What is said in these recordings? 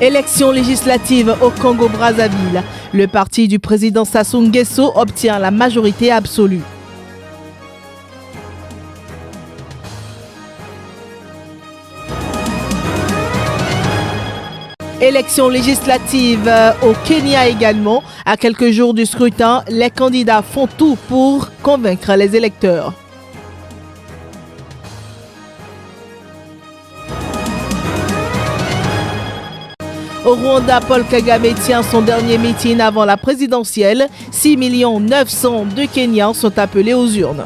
Élection législative au Congo-Brazzaville. Le parti du président Sassou Nguesso obtient la majorité absolue. Élection législative au Kenya également. À quelques jours du scrutin, les candidats font tout pour convaincre les électeurs. Au Rwanda, Paul Kagame tient son dernier meeting avant la présidentielle. 6 900 000 de Kenyans sont appelés aux urnes.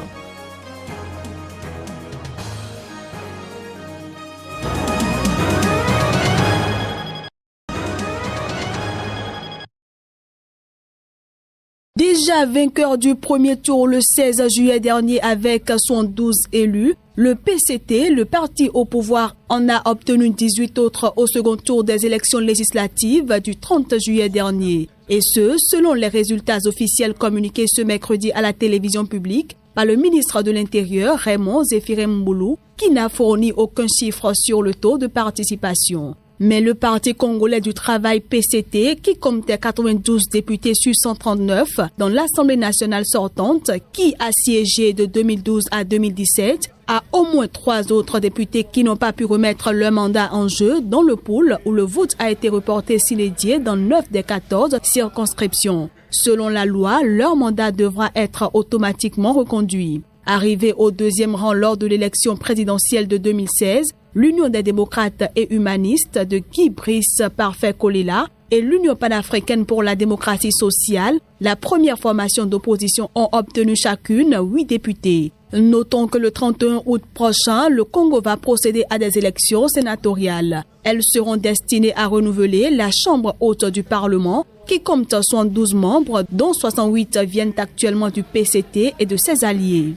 Déjà vainqueur du premier tour le 16 juillet dernier avec 112 élus, le PCT, le parti au pouvoir, en a obtenu 18 autres au second tour des élections législatives du 30 juillet dernier. Et ce, selon les résultats officiels communiqués ce mercredi à la télévision publique par le ministre de l'Intérieur, Raymond Zéphirem Mboulou, qui n'a fourni aucun chiffre sur le taux de participation. Mais le Parti congolais du travail PCT, qui comptait 92 députés sur 139 dans l'Assemblée nationale sortante, qui a siégé de 2012 à 2017, a au moins 3 autres députés qui n'ont pas pu remettre leur mandat en jeu dans le pool où le vote a été reporté sine die dans 9 des 14 circonscriptions. Selon la loi, leur mandat devra être automatiquement reconduit. Arrivé au deuxième rang lors de l'élection présidentielle de 2016, l'Union des démocrates et humanistes de Guy Brice Parfait Kolela et l'Union panafricaine pour la démocratie sociale, la première formation d'opposition, ont obtenu chacune 8 députés. Notons que le 31 août prochain, le Congo va procéder à des élections sénatoriales. Elles seront destinées à renouveler la Chambre haute du Parlement, qui compte 72 membres, dont 68 viennent actuellement du PCT et de ses alliés.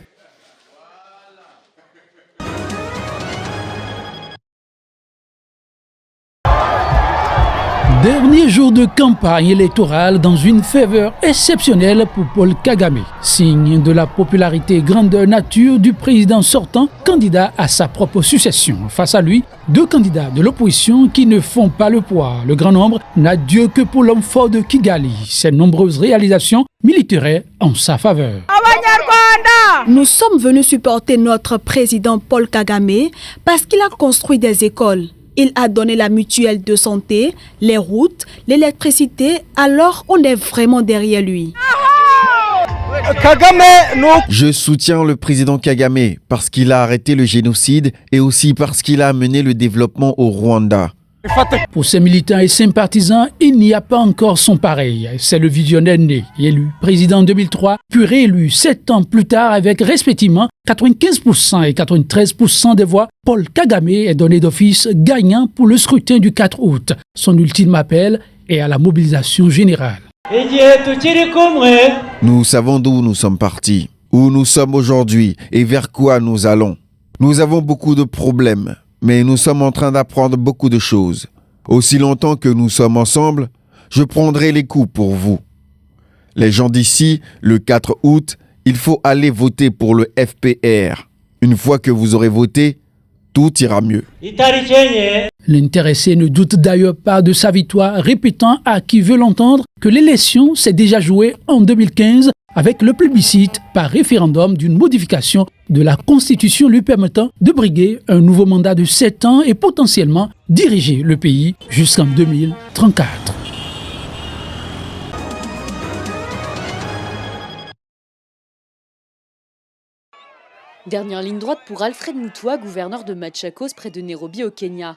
Dernier jour de campagne électorale dans une faveur exceptionnelle pour Paul Kagame. Signe de la popularité grandeur nature du président sortant, candidat à sa propre succession. Face à lui, 2 candidats de l'opposition qui ne font pas le poids. Le grand nombre n'a Dieu que pour l'homme fort de Kigali. Ses nombreuses réalisations militeraient en sa faveur. Nous sommes venus supporter notre président Paul Kagame parce qu'il a construit des écoles. Il a donné la mutuelle de santé, les routes, l'électricité, alors on est vraiment derrière lui. Je soutiens le président Kagame parce qu'il a arrêté le génocide et aussi parce qu'il a amené le développement au Rwanda. Pour ses militants et sympathisants, il n'y a pas encore son pareil. C'est le visionnaire né, élu président en 2003, puis réélu 7 ans plus tard avec respectivement 95% et 93% des voix. Paul Kagame est donné d'office gagnant pour le scrutin du 4 août. Son ultime appel est à la mobilisation générale. Nous savons d'où nous sommes partis, où nous sommes aujourd'hui et vers quoi nous allons. Nous avons beaucoup de problèmes. Mais nous sommes en train d'apprendre beaucoup de choses. Aussi longtemps que nous sommes ensemble, je prendrai les coups pour vous. Les gens d'ici, le 4 août, il faut aller voter pour le FPR. Une fois que vous aurez voté, tout ira mieux. L'intéressé ne doute d'ailleurs pas de sa victoire, répétant à qui veut l'entendre que l'élection s'est déjà jouée en 2015 avec le plébiscite par référendum d'une modification de la Constitution lui permettant de briguer un nouveau mandat de 7 ans et potentiellement diriger le pays jusqu'en 2034. Dernière ligne droite pour Alfred Mutua, gouverneur de Machakos près de Nairobi au Kenya.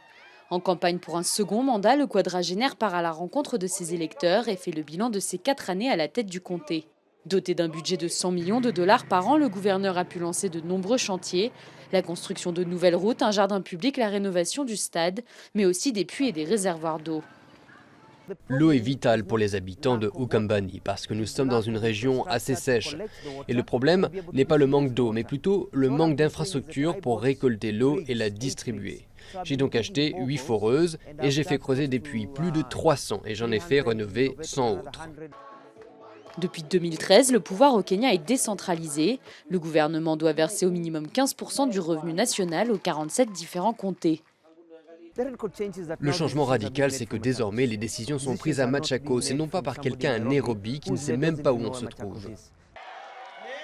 En campagne pour un second mandat, le quadragénaire part à la rencontre de ses électeurs et fait le bilan de ses 4 années à la tête du comté. Doté d'un budget de 100 millions de dollars par an, le gouverneur a pu lancer de nombreux chantiers. La construction de nouvelles routes, un jardin public, la rénovation du stade, mais aussi des puits et des réservoirs d'eau. L'eau est vitale pour les habitants de Ukambani parce que nous sommes dans une région assez sèche. Et le problème n'est pas le manque d'eau, mais plutôt le manque d'infrastructures pour récolter l'eau et la distribuer. J'ai donc acheté 8 foreuses et j'ai fait creuser des puits, plus de 300, et j'en ai fait rénover 100 autres. Depuis 2013, le pouvoir au Kenya est décentralisé. Le gouvernement doit verser au minimum 15% du revenu national aux 47 différents comtés. Le changement radical, c'est que désormais les décisions sont prises à Machakos et non pas par quelqu'un à Nairobi qui ne sait même pas où on se trouve.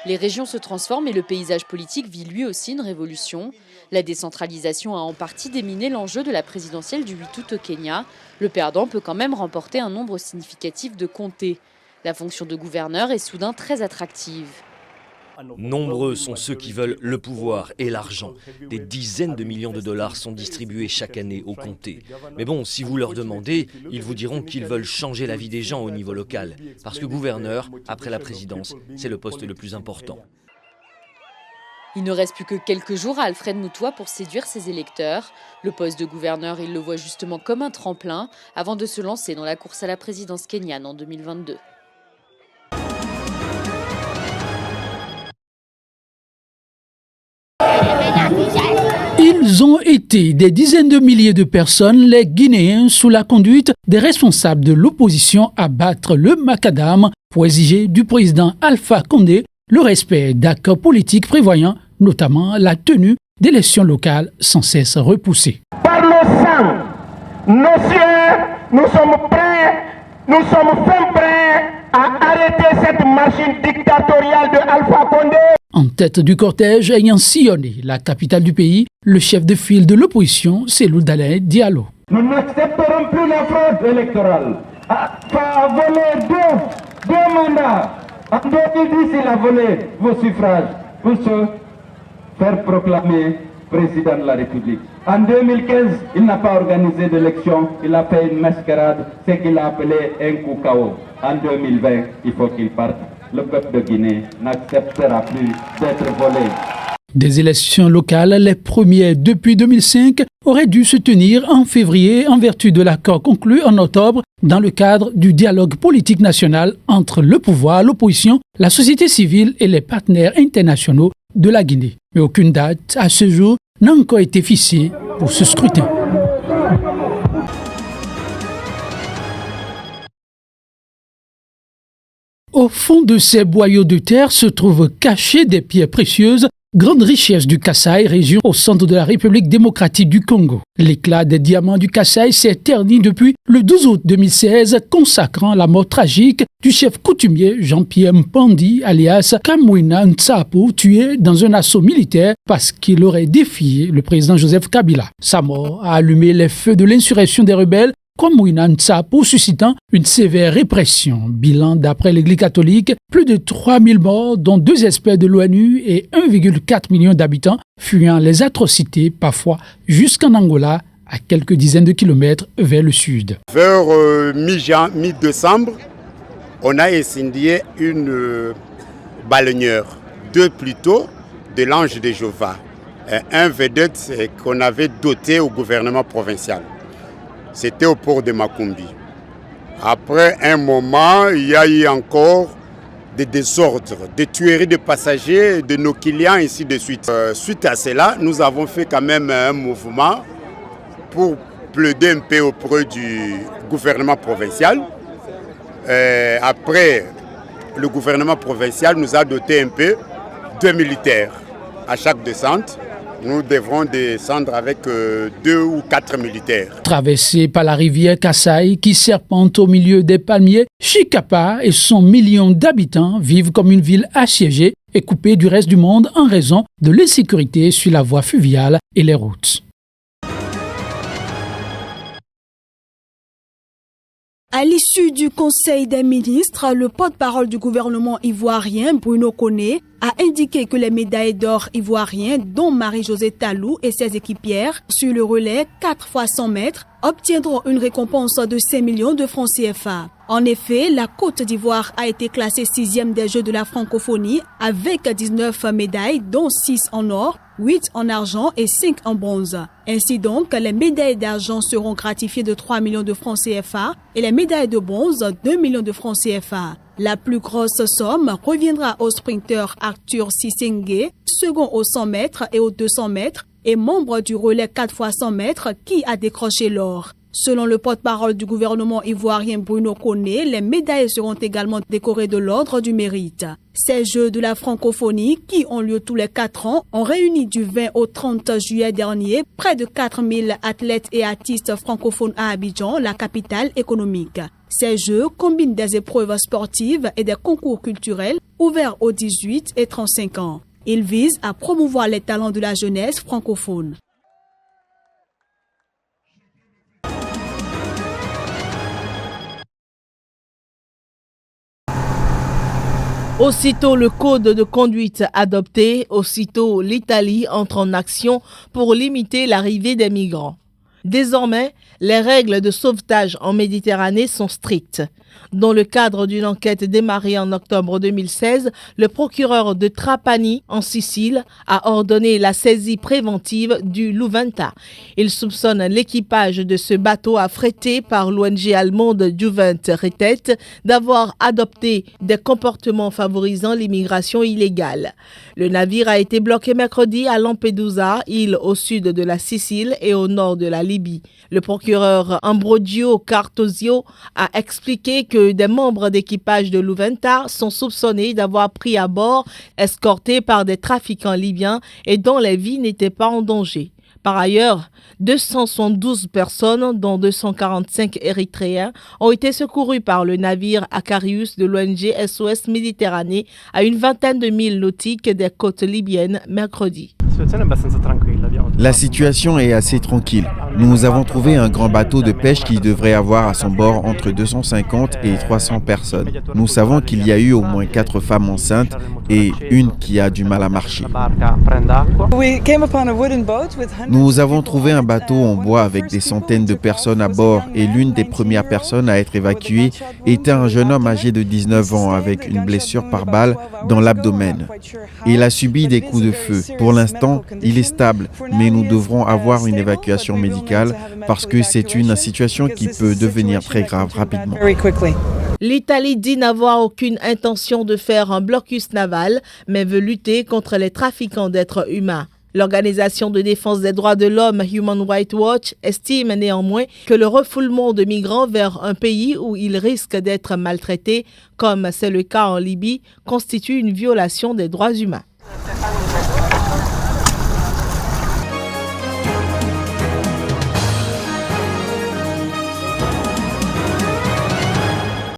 Les régions se transforment et le paysage politique vit lui aussi une révolution. La décentralisation a en partie déminé l'enjeu de la présidentielle du 8 août au Kenya. Le perdant peut quand même remporter un nombre significatif de comtés. La fonction de gouverneur est soudain très attractive. Nombreux sont ceux qui veulent le pouvoir et l'argent. Des dizaines de millions de dollars sont distribués chaque année aux comtés. Mais bon, si vous leur demandez, ils vous diront qu'ils veulent changer la vie des gens au niveau local. Parce que gouverneur, après la présidence, c'est le poste le plus important. Il ne reste plus que quelques jours à Alfred Mutua pour séduire ses électeurs. Le poste de gouverneur, il le voit justement comme un tremplin avant de se lancer dans la course à la présidence kenyane en 2022. Ils ont été des dizaines de milliers de personnes, les Guinéens, sous la conduite des responsables de l'opposition à battre le macadam pour exiger du président Alpha Condé le respect d'accords politiques prévoyant notamment la tenue d'élections locales sans cesse repoussées. Par le sang, nos cieux, nous sommes fin prêts à arrêter cette machine dictatoriale de Alpha Condé. En tête du cortège ayant sillonné la capitale du pays, le chef de file de l'opposition, Cellou Dalein Diallo. Nous n'accepterons plus la fraude électorale. A volé deux mandats. En 2010, il a volé vos suffrages pour se faire proclamer président de la République. En 2015, il n'a pas organisé d'élection, il a fait une mascarade, ce qu'il a appelé un coup KO. En 2020, il faut qu'il parte. Le peuple de Guinée n'acceptera plus d'être volé. Des élections locales, les premières depuis 2005, auraient dû se tenir en février en vertu de l'accord conclu en octobre dans le cadre du dialogue politique national entre le pouvoir, l'opposition, la société civile et les partenaires internationaux de la Guinée. Mais aucune date, à ce jour, n'a encore été fixée pour ce scrutin. Au fond de ces boyaux de terre se trouvent cachées des pierres précieuses, grande richesse du Kasaï, région au centre de la République démocratique du Congo. L'éclat des diamants du Kasaï s'est terni depuis le 12 août 2016, consacrant la mort tragique du chef coutumier Jean-Pierre Mpandi, alias Kamwina Ntsapo, tué dans un assaut militaire parce qu'il aurait défié le président Joseph Kabila. Sa mort a allumé les feux de l'insurrection des rebelles Kamwina Ntsapo, suscitant une sévère répression. Bilan d'après l'Église catholique, plus de 3000 morts, dont 2 experts de l'ONU et 1,4 million d'habitants, fuyant les atrocités, parfois jusqu'en Angola, à quelques dizaines de kilomètres vers le sud. Vers mi-décembre, on a incendié une baleinière, 2 plutôt, de l'Ange de Jéhovah, un vedette qu'on avait doté au gouvernement provincial. C'était au port de Makumbi. Après un moment, il y a eu encore des désordres, des tueries de passagers, de nos clients, ainsi de suite. Suite à cela, nous avons fait quand même un mouvement pour plaider un peu auprès du gouvernement provincial. Après, le gouvernement provincial nous a doté un peu 2 militaires à chaque descente. Nous devrons descendre avec 2 ou 4 militaires. Traversé par la rivière Kasaï qui serpente au milieu des palmiers, Chikapa et son million d'habitants vivent comme une ville assiégée et coupée du reste du monde en raison de l'insécurité sur la voie fluviale et les routes. À l'issue du Conseil des ministres, le porte-parole du gouvernement ivoirien, Bruno Koné, a indiqué que les médailles d'or ivoiriens, dont Marie-Josée Talou et ses équipières, sur le relais 4 x 100 mètres, obtiendront une récompense de 5 millions de francs CFA. En effet, la Côte d'Ivoire a été classée 6e des Jeux de la francophonie avec 19 médailles, dont 6 en or, 8 en argent et 5 en bronze. Ainsi donc, les médailles d'argent seront gratifiées de 3 millions de francs CFA et les médailles de bronze 2 millions de francs CFA. La plus grosse somme reviendra au sprinter Arthur Sissengue, second aux 100 mètres et aux 200 mètres, et membre du relais 4 x 100 mètres qui a décroché l'or. Selon le porte-parole du gouvernement ivoirien Bruno Koné, les médailles seront également décorées de l'Ordre du Mérite. Ces Jeux de la francophonie, qui ont lieu tous les 4 ans, ont réuni du 20 au 30 juillet dernier près de 4000 athlètes et artistes francophones à Abidjan, la capitale économique. Ces Jeux combinent des épreuves sportives et des concours culturels ouverts aux 18 et 35 ans. Ils visent à promouvoir les talents de la jeunesse francophone. Aussitôt le code de conduite adopté, aussitôt l'Italie entre en action pour limiter l'arrivée des migrants. Désormais, les règles de sauvetage en Méditerranée sont strictes. Dans le cadre d'une enquête démarrée en octobre 2016, le procureur de Trapani, en Sicile, a ordonné la saisie préventive du Luventa. Il soupçonne l'équipage de ce bateau affrété par l'ONG allemande Juvent Rettet d'avoir adopté des comportements favorisant l'immigration illégale. Le navire a été bloqué mercredi à Lampedusa, île au sud de la Sicile et au nord de la Libye. Le procureur Ambrogio Cartosio a expliqué que des membres d'équipage de Luventa sont soupçonnés d'avoir pris à bord, escortés par des trafiquants libyens et dont les vies n'étaient pas en danger. Par ailleurs, 272 personnes, dont 245 Érythréens, ont été secourues par le navire Acarius de l'ONG SOS Méditerranée à une vingtaine de milles nautiques des côtes libyennes mercredi. La situation est assez tranquille. Nous avons trouvé un grand bateau de pêche qui devrait avoir à son bord entre 250 et 300 personnes. Nous savons qu'il y a eu au moins 4 femmes enceintes et une qui a du mal à marcher. Nous avons trouvé un bateau en bois avec des centaines de personnes à bord et l'une des premières personnes à être évacuée était un jeune homme âgé de 19 ans avec une blessure par balle dans l'abdomen. Il a subi des coups de feu. Pour l'instant, il est stable, mais nous devrons avoir une évacuation médicale parce que c'est une situation qui peut devenir très grave rapidement. L'Italie dit n'avoir aucune intention de faire un blocus naval, mais veut lutter contre les trafiquants d'êtres humains. L'organisation de défense des droits de l'homme Human Rights Watch estime néanmoins que le refoulement de migrants vers un pays où ils risquent d'être maltraités, comme c'est le cas en Libye, constitue une violation des droits humains.